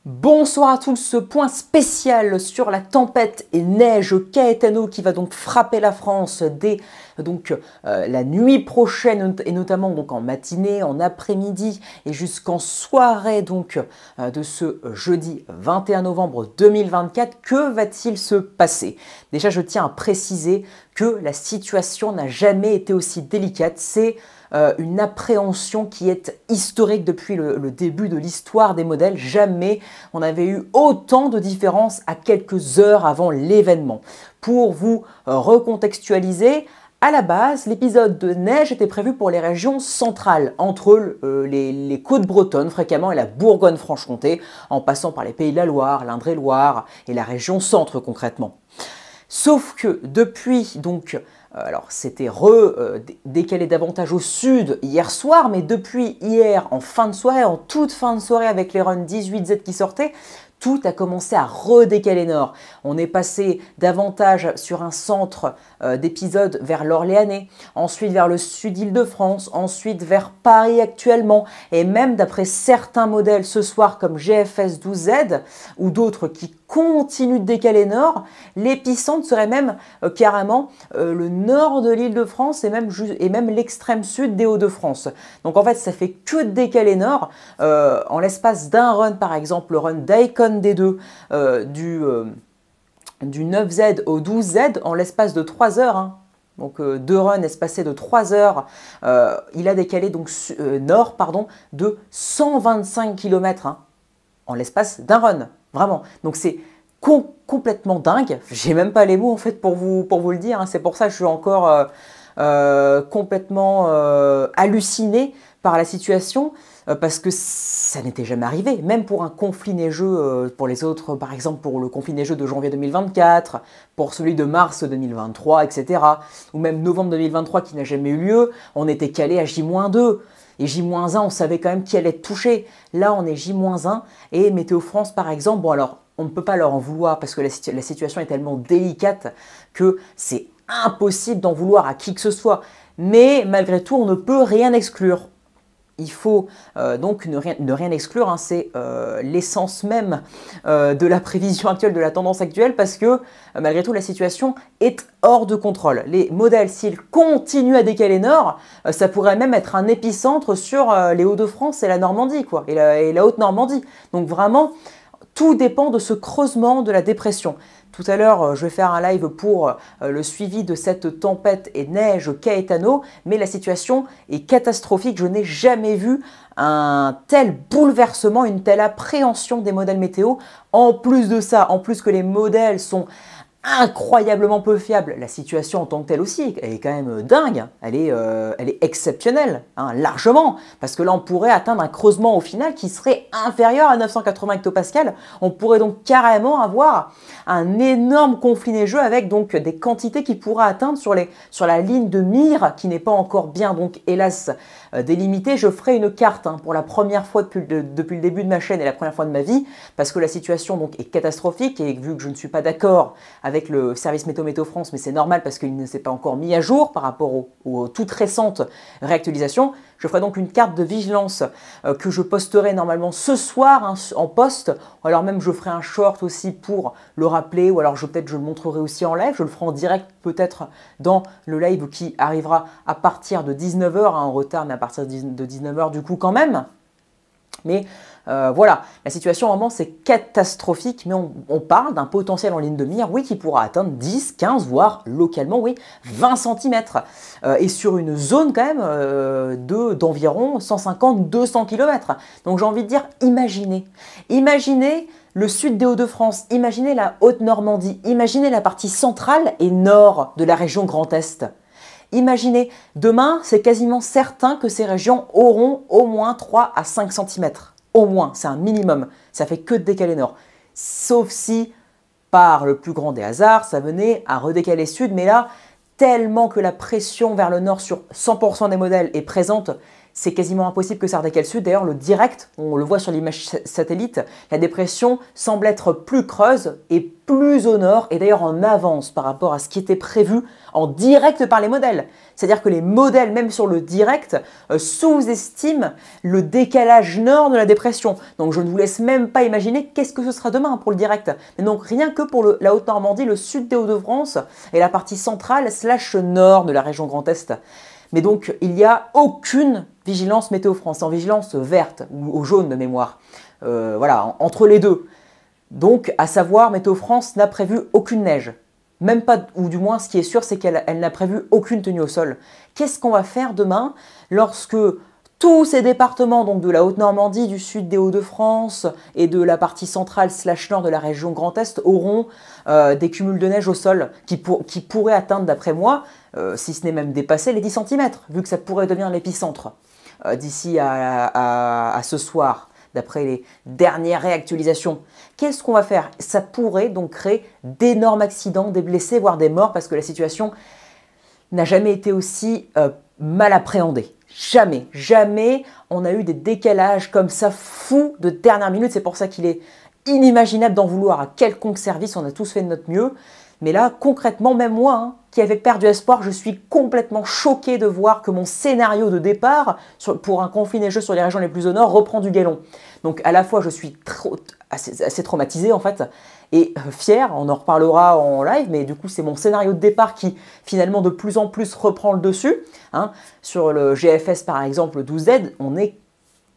Bonsoir à tous, ce point spécial sur la tempête et neige Caetano qui va donc frapper la France dès la nuit prochaine et notamment donc en matinée, en après-midi et jusqu'en soirée de ce jeudi 21 novembre 2024. Que va-t-il se passer? Déjà, je tiens à préciser que la situation n'a jamais été aussi délicate. C'est une appréhension qui est historique depuis le début de l'histoire des modèles. Jamais on avait eu autant de différences à quelques heures avant l'événement. Pour vous recontextualiser, à la base, l'épisode de neige était prévu pour les régions centrales, entre les côtes bretonnes fréquemment et la Bourgogne-Franche-Comté, en passant par les Pays de la Loire, l'Indre-et-Loire et la région centre concrètement. Sauf que depuis, alors c'était décalé davantage au sud hier soir, mais depuis hier en fin de soirée, en toute fin de soirée avec les runs 18Z qui sortaient, tout a commencé à redécaler nord. On est passé davantage sur un centre d'épisodes vers l'Orléanais, ensuite vers le sud Île-de-France, ensuite vers Paris actuellement, et même d'après certains modèles ce soir comme GFS 12Z ou d'autres qui continuent de décaler nord, l'épicentre serait même carrément le nord de l'Île-de-France et même l'extrême sud des Hauts-de-France. Donc en fait, ça fait que de décaler nord. En l'espace d'un run, par exemple, le run d'Icon D2 du 9Z au 12Z, en l'espace de 3 heures, hein. Donc deux runs espacés de 3 heures, il a décalé nord de 125 km hein, en l'espace d'un run. Vraiment, donc c'est complètement dingue. J'ai même pas les mots en fait pour vous le dire. Hein. C'est pour ça que je suis encore complètement halluciné par la situation parce que ça n'était jamais arrivé. Même pour un conflit neigeux, pour les autres, par exemple pour le conflit neigeux de janvier 2024, pour celui de mars 2023, etc. Ou même novembre 2023 qui n'a jamais eu lieu, on était calé à J-2. Et J-1, on savait quand même qui allait être touché. Là, on est J-1 et Météo France, par exemple, bon alors, on ne peut pas leur en vouloir parce que la situation est tellement délicate que c'est impossible d'en vouloir à qui que ce soit. Mais malgré tout, on ne peut rien exclure. Il faut donc ne rien exclure, hein, c'est l'essence même de la prévision actuelle, de la tendance actuelle, parce que malgré tout la situation est hors de contrôle. Les modèles, s'ils continuent à décaler nord, ça pourrait même être un épicentre sur les Hauts-de-France et la Normandie, quoi, et la Haute-Normandie. Donc vraiment, tout dépend de ce creusement de la dépression. Tout à l'heure, je vais faire un live pour le suivi de cette tempête et neige Caetano, mais la situation est catastrophique. Je n'ai jamais vu un tel bouleversement, une telle appréhension des modèles météo. En plus de ça, en plus que les modèles sont incroyablement peu fiable. La situation en tant que telle aussi, elle est quand même dingue, elle est exceptionnelle, hein, largement, parce que là on pourrait atteindre un creusement au final qui serait inférieur à 980 hectopascals. On pourrait donc carrément avoir un énorme conflit neigeux avec donc des quantités qui pourraient atteindre sur la ligne de mire qui n'est pas encore bien donc hélas délimitée. Je ferai une carte hein, pour la première fois depuis le début de ma chaîne et la première fois de ma vie, parce que la situation donc est catastrophique et vu que je ne suis pas d'accord avec le service Météo France, mais c'est normal parce qu'il ne s'est pas encore mis à jour par rapport aux toutes récentes réactualisations. Je ferai donc une carte de vigilance que je posterai normalement ce soir hein, en post, ou alors même je ferai un short aussi pour le rappeler, ou alors peut-être je le montrerai aussi en live, je le ferai en direct peut-être dans le live qui arrivera à partir de 19h, hein, en retard mais à partir de 19h du coup quand même. Mais voilà, la situation vraiment c'est catastrophique, mais on parle d'un potentiel en ligne de mire, oui, qui pourra atteindre 10, 15, voire localement, oui, 20 cm. Et sur une zone quand même d'environ 150-200 km. Donc j'ai envie de dire, imaginez le sud des Hauts-de-France, imaginez la Haute-Normandie, imaginez la partie centrale et nord de la région Grand Est. Imaginez, demain, c'est quasiment certain que ces régions auront au moins 3 à 5 cm. Au moins, c'est un minimum. Ça fait que de décaler nord. Sauf si, par le plus grand des hasards, ça venait à redécaler sud. Mais là, tellement que la pression vers le nord sur 100% des modèles est présente, c'est quasiment impossible que ça redécale sud. D'ailleurs, le direct, on le voit sur l'image satellite, la dépression semble être plus creuse et plus au nord, et d'ailleurs en avance par rapport à ce qui était prévu en direct par les modèles. C'est-à-dire que les modèles, même sur le direct, sous-estiment le décalage nord de la dépression. Donc je ne vous laisse même pas imaginer qu'est-ce que ce sera demain pour le direct. Mais donc rien que pour la Haute-Normandie, le sud des Hauts-de-France et la partie centrale / nord de la région Grand Est. Mais donc il n'y a aucune vigilance Météo France, en vigilance verte ou jaune de mémoire. Voilà, entre les deux. Donc, à savoir, Météo France n'a prévu aucune neige. Même pas, ou du moins, ce qui est sûr, c'est qu'elle n'a prévu aucune tenue au sol. Qu'est-ce qu'on va faire demain lorsque tous ces départements, donc de la Haute-Normandie, du sud des Hauts-de-France et de la partie centrale / nord de la région Grand Est, auront des cumuls de neige au sol qui pourraient atteindre, d'après moi, si ce n'est même dépasser les 10 cm, vu que ça pourrait devenir l'épicentre d'ici à ce soir, d'après les dernières réactualisations. Qu'est-ce qu'on va faire? Ça pourrait donc créer d'énormes accidents, des blessés, voire des morts, parce que la situation n'a jamais été aussi mal appréhendée. Jamais, jamais on a eu des décalages comme ça fous de dernière minute. C'est pour ça qu'il est inimaginable d'en vouloir à quelconque service. On a tous fait de notre mieux. Mais là, concrètement, même moi, qui avais perdu espoir, je suis complètement choqué de voir que mon scénario de départ pour un conflit neigeux sur les régions les plus au nord reprend du galon. Donc à la fois, je suis assez traumatisé en fait, et fier, on en reparlera en live, mais du coup, c'est mon scénario de départ qui finalement de plus en plus reprend le dessus. Sur le GFS par exemple, le 12Z, on est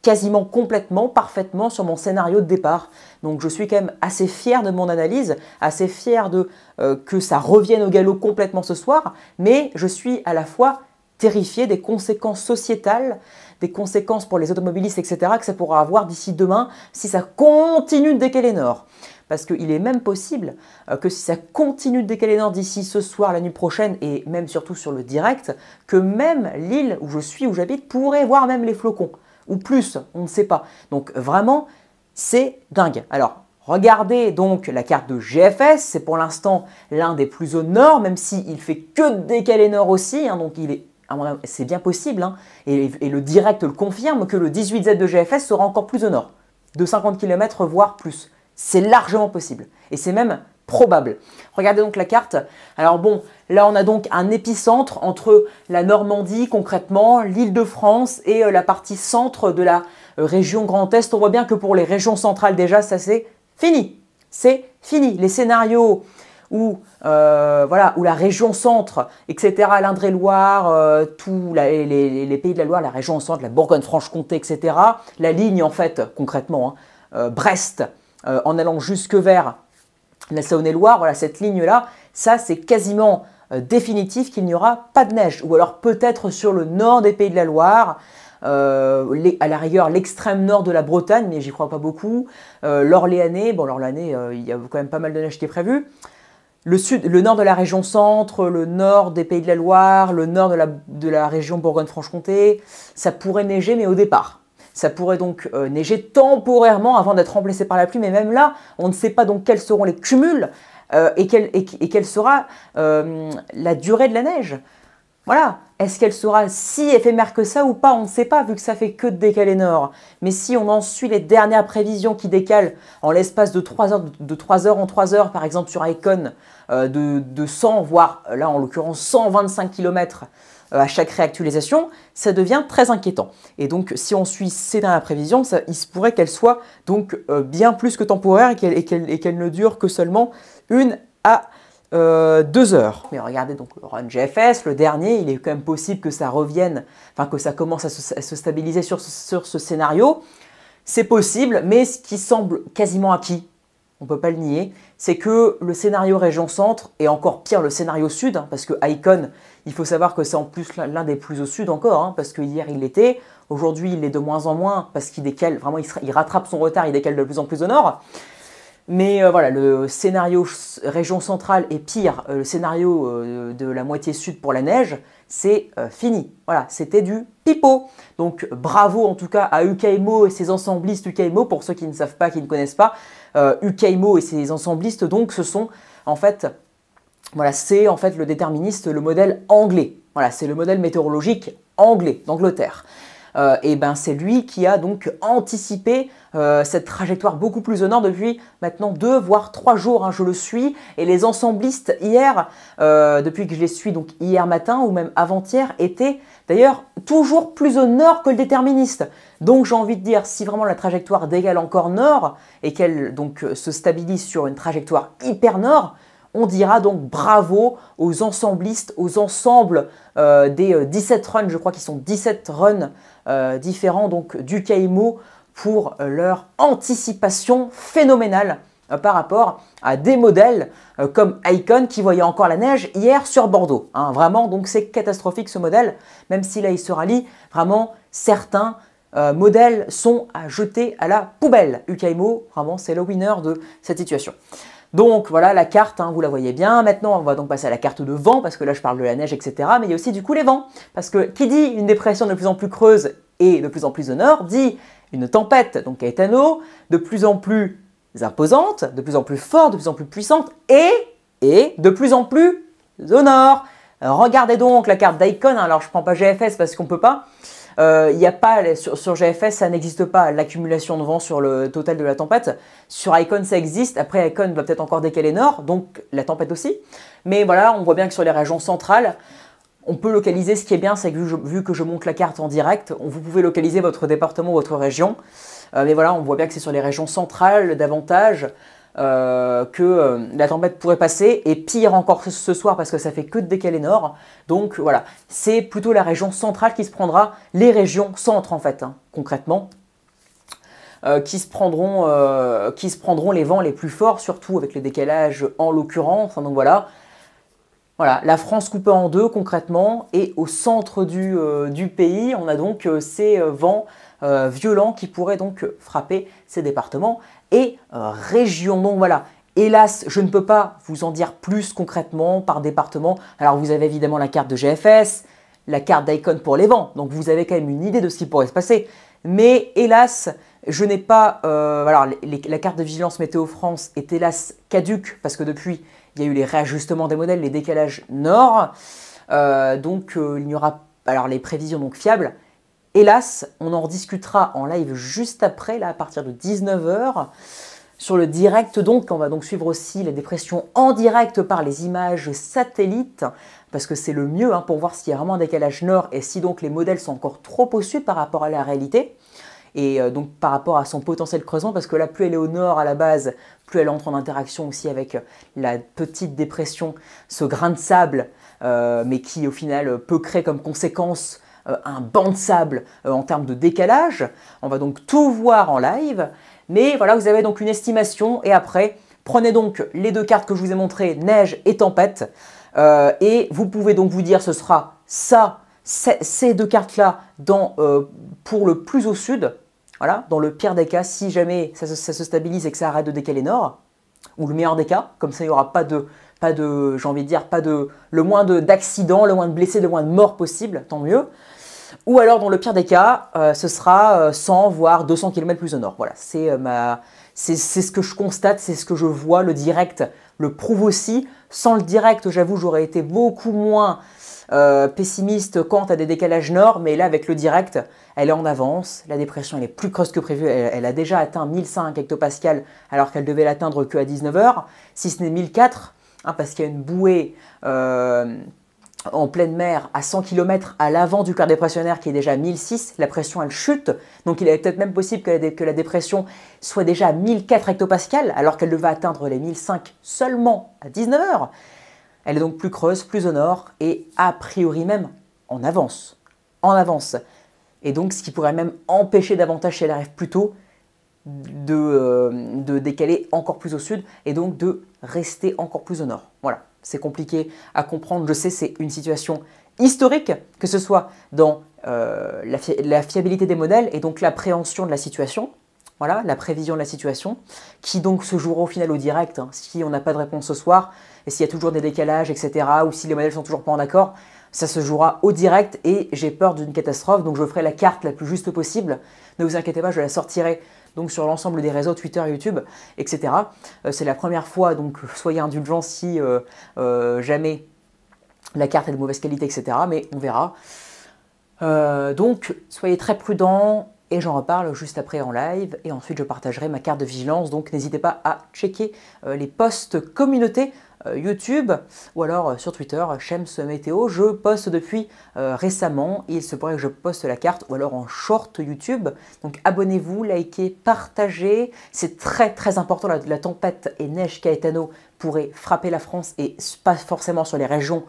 quasiment complètement, parfaitement sur mon scénario de départ. Donc je suis quand même assez fier de mon analyse, assez fier de que ça revienne au galop complètement ce soir, mais je suis à la fois terrifié des conséquences sociétales, des conséquences pour les automobilistes, etc., que ça pourra avoir d'ici demain si ça continue de décaler nord. Parce qu'il est même possible que si ça continue de décaler nord d'ici ce soir, la nuit prochaine, et même surtout sur le direct, que même l'île où je suis, où j'habite, pourrait voir même les flocons. Ou plus, on ne sait pas. Donc vraiment, c'est dingue. Alors, regardez donc la carte de GFS, c'est pour l'instant l'un des plus au nord, même s'il fait que de décaler nord aussi, donc c'est bien possible, et le direct le confirme que le 18Z de GFS sera encore plus au nord, de 50 km voire plus. C'est largement possible, et c'est même probable. Regardez donc la carte. Alors bon, là on a donc un épicentre entre la Normandie concrètement, l'Île-de-France et la partie centre de la région Grand Est. On voit bien que pour les régions centrales déjà, ça c'est fini. C'est fini. Les scénarios où la région centre, etc., l'Indre-et-Loire, tous les pays de la Loire, la région centre, la Bourgogne-Franche-Comté, etc., la ligne en fait concrètement, Brest, en allant jusque vers la Saône-et-Loire, voilà, cette ligne-là, ça c'est quasiment définitif qu'il n'y aura pas de neige. Ou alors peut-être sur le nord des Pays de la Loire, à la rigueur l'extrême nord de la Bretagne, mais j'y crois pas beaucoup. L'Orléanais, bon l'Orléanais, il y a quand même pas mal de neige qui est prévue. Le nord de la région centre, le nord des Pays de la Loire, le nord de la région Bourgogne-Franche-Comté, ça pourrait neiger, mais au départ. Ça pourrait donc neiger temporairement avant d'être remplacé par la pluie, mais même là, on ne sait pas donc quels seront les cumuls et quelle sera la durée de la neige. Voilà, est-ce qu'elle sera si éphémère que ça ou pas? On ne sait pas, vu que ça fait que de décaler nord. Mais si on en suit les dernières prévisions qui décalent en l'espace de 3 heures en 3 heures, par exemple sur Icon, de 100, voire là en l'occurrence 125 km à chaque réactualisation, ça devient très inquiétant. Et donc, si on suit ces dernières prévisions, il se pourrait qu'elle soit donc bien plus que temporaire et qu'elle ne dure que seulement 1 à 2 heures. Mais regardez donc le run GFS, le dernier, il est quand même possible que ça revienne, enfin que ça commence à se stabiliser sur ce scénario. C'est possible, mais ce qui semble quasiment acquis, on ne peut pas le nier, c'est que le scénario région centre, et encore pire le scénario sud, parce que Icon, il faut savoir que c'est en plus l'un des plus au sud encore, parce que hier il l'était, aujourd'hui il est de moins en moins, parce qu'il décale, vraiment il rattrape son retard, il décale de plus en plus au nord. Mais voilà, le scénario région centrale est pire, le scénario de la moitié sud pour la neige, c'est fini. Voilà, c'était du pipeau. Donc bravo en tout cas à UKMO et ses ensemblistes UKMO, pour ceux qui ne savent pas, qui ne connaissent pas. UKMO et ses ensemblistes, donc ce sont en fait, voilà, c'est en fait le déterministe, le modèle anglais. Voilà, c'est le modèle météorologique anglais, d'Angleterre. et ben c'est lui qui a donc anticipé cette trajectoire beaucoup plus au nord depuis maintenant 2 voire 3 jours, hein, je le suis, et les ensemblistes hier, depuis que je les suis donc hier matin ou même avant-hier, étaient d'ailleurs toujours plus au nord que le déterministe. Donc j'ai envie de dire, si vraiment la trajectoire décale encore nord et qu'elle donc se stabilise sur une trajectoire hyper nord, on dira donc bravo aux ensemblistes, aux ensembles des 17 runs, je crois qu'ils sont 17 runs différents donc du KMO pour leur anticipation phénoménale par rapport à des modèles comme Icon qui voyait encore la neige hier sur Bordeaux. Hein, vraiment, donc c'est catastrophique ce modèle, même si là il se rallie, vraiment certains modèles sont à jeter à la poubelle. UKMO, vraiment c'est le winner de cette situation. Donc voilà la carte, hein, vous la voyez bien. Maintenant, on va donc passer à la carte de vent, parce que là je parle de la neige, etc. Mais il y a aussi du coup les vents. Parce que qui dit une dépression de plus en plus creuse et de plus en plus au nord, dit une tempête, donc Caetano, de plus en plus imposante, de plus en plus forte, de plus en plus puissante et de plus en plus au nord. Alors, regardez donc la carte d'Icon. Alors je ne prends pas GFS parce qu'on ne peut pas. Il n'y a pas, sur GFS, ça n'existe pas, l'accumulation de vent sur le total de la tempête. Sur Icon, ça existe. Après, Icon va peut-être encore décaler nord, donc la tempête aussi. Mais voilà, on voit bien que sur les régions centrales, on peut localiser. Ce qui est bien, c'est que vu que je monte la carte en direct, vous pouvez localiser votre département, votre région. Mais voilà, on voit bien que c'est sur les régions centrales davantage que la tempête pourrait passer, et pire encore ce soir parce que ça fait que de décaler nord. Donc voilà, c'est plutôt la région centrale qui se prendra, les régions centres en fait, hein, concrètement, qui se prendront les vents les plus forts, surtout avec les décalages en l'occurrence. Hein, donc voilà, la France coupée en deux concrètement, et au centre du pays, on a donc ces vents violents qui pourraient donc frapper ces départements et régions. Donc voilà, hélas, je ne peux pas vous en dire plus concrètement par département. Alors vous avez évidemment la carte de GFS, la carte d'Icon pour les vents, donc vous avez quand même une idée de ce qui pourrait se passer. Mais hélas, je n'ai pas... alors la carte de vigilance Météo France est hélas caduque, parce que depuis, il y a eu les réajustements des modèles, les décalages nord. Donc il n'y aura... Alors les prévisions donc fiables. Hélas, on en rediscutera en live juste après, là, à partir de 19 h. Sur le direct, donc, on va donc suivre aussi les dépressions en direct par les images satellites, parce que c'est le mieux hein, pour voir s'il y a vraiment un décalage nord et si donc les modèles sont encore trop au sud par rapport à la réalité. Et donc par rapport à son potentiel creusement, parce que là, plus elle est au nord à la base, plus elle entre en interaction aussi avec la petite dépression, ce grain de sable, mais qui au final peut créer comme conséquence un banc de sable en termes de décalage. On va donc tout voir en live, mais voilà, vous avez donc une estimation, et après, prenez donc les deux cartes que je vous ai montrées, neige et tempête, et vous pouvez donc vous dire ce sera ça, ces deux cartes-là pour le plus au sud, voilà, dans le pire des cas, si jamais ça se stabilise et que ça arrête de décaler nord, ou le meilleur des cas, comme ça il n'y aura pas de j'ai envie de dire, le moins d'accidents, le moins de blessés, le moins de morts possible, tant mieux. Ou alors, dans le pire des cas, ce sera 100 voire 200 km plus au nord. Voilà, c'est ce que je constate, c'est ce que je vois. Le direct le prouve aussi. Sans le direct, j'avoue, j'aurais été beaucoup moins pessimiste quant à des décalages nord, mais là, avec le direct, elle est en avance. La dépression, elle est plus creuse que prévu. Elle a déjà atteint 1005 hectopascales, alors qu'elle devait l'atteindre qu'à 19 h, si ce n'est 1004, hein, parce qu'il y a une bouée en pleine mer à 100 km à l'avant du cœur dépressionnaire qui est déjà à 1006, la pression elle chute, donc il est peut-être même possible que la dépression soit déjà à 1004 hectopascales alors qu'elle devait atteindre les 1005 seulement à 19 h. Elle est donc plus creuse, plus au nord et a priori même en avance. Et donc ce qui pourrait même empêcher davantage, si elle arrive plus tôt, de décaler encore plus au sud et donc de rester encore plus au nord. Voilà. C'est compliqué à comprendre, je sais, c'est une situation historique, que ce soit dans la fiabilité des modèles et donc l'appréhension de la situation, voilà, la prévision de la situation, qui donc se jouera au final au direct, hein, si on n'a pas de réponse ce soir, et s'il y a toujours des décalages, etc., ou si les modèles sont toujours pas en accord, ça se jouera au direct et j'ai peur d'une catastrophe, donc je ferai la carte la plus juste possible. Ne vous inquiétez pas, je la sortirai donc sur l'ensemble des réseaux Twitter, YouTube, etc. C'est la première fois, donc soyez indulgents si jamais la carte est de mauvaise qualité, etc. Mais on verra. Donc soyez très prudents et j'en reparle juste après en live et ensuite je partagerai ma carte de vigilance, donc n'hésitez pas à checker les posts communauté YouTube ou alors sur Twitter, Shems Météo. Je poste depuis récemment, il se pourrait que je poste la carte ou alors en short YouTube. Donc abonnez-vous, likez, partagez. C'est très très important, la tempête et neige Caetano pourrait frapper la France et pas forcément sur les régions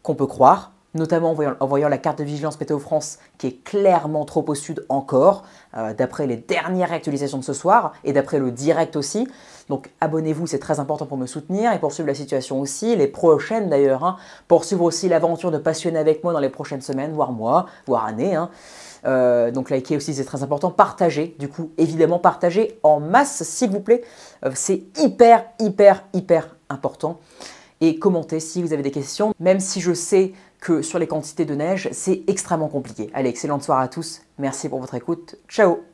qu'on peut croire, notamment en voyant la carte de vigilance Météo France qui est clairement trop au sud encore, d'après les dernières actualisations de ce soir et d'après le direct aussi. Donc abonnez-vous, c'est très important pour me soutenir et pour suivre la situation aussi, les prochaines d'ailleurs, hein, pour suivre aussi l'aventure de passionner avec moi dans les prochaines semaines, voire mois, voire années. Hein. Donc likez aussi, c'est très important. Partagez, du coup, évidemment, partagez en masse, s'il vous plaît. C'est hyper, hyper, hyper important. Et commentez si vous avez des questions, même si je sais que sur les quantités de neige, c'est extrêmement compliqué. Allez, excellente soirée à tous. Merci pour votre écoute. Ciao!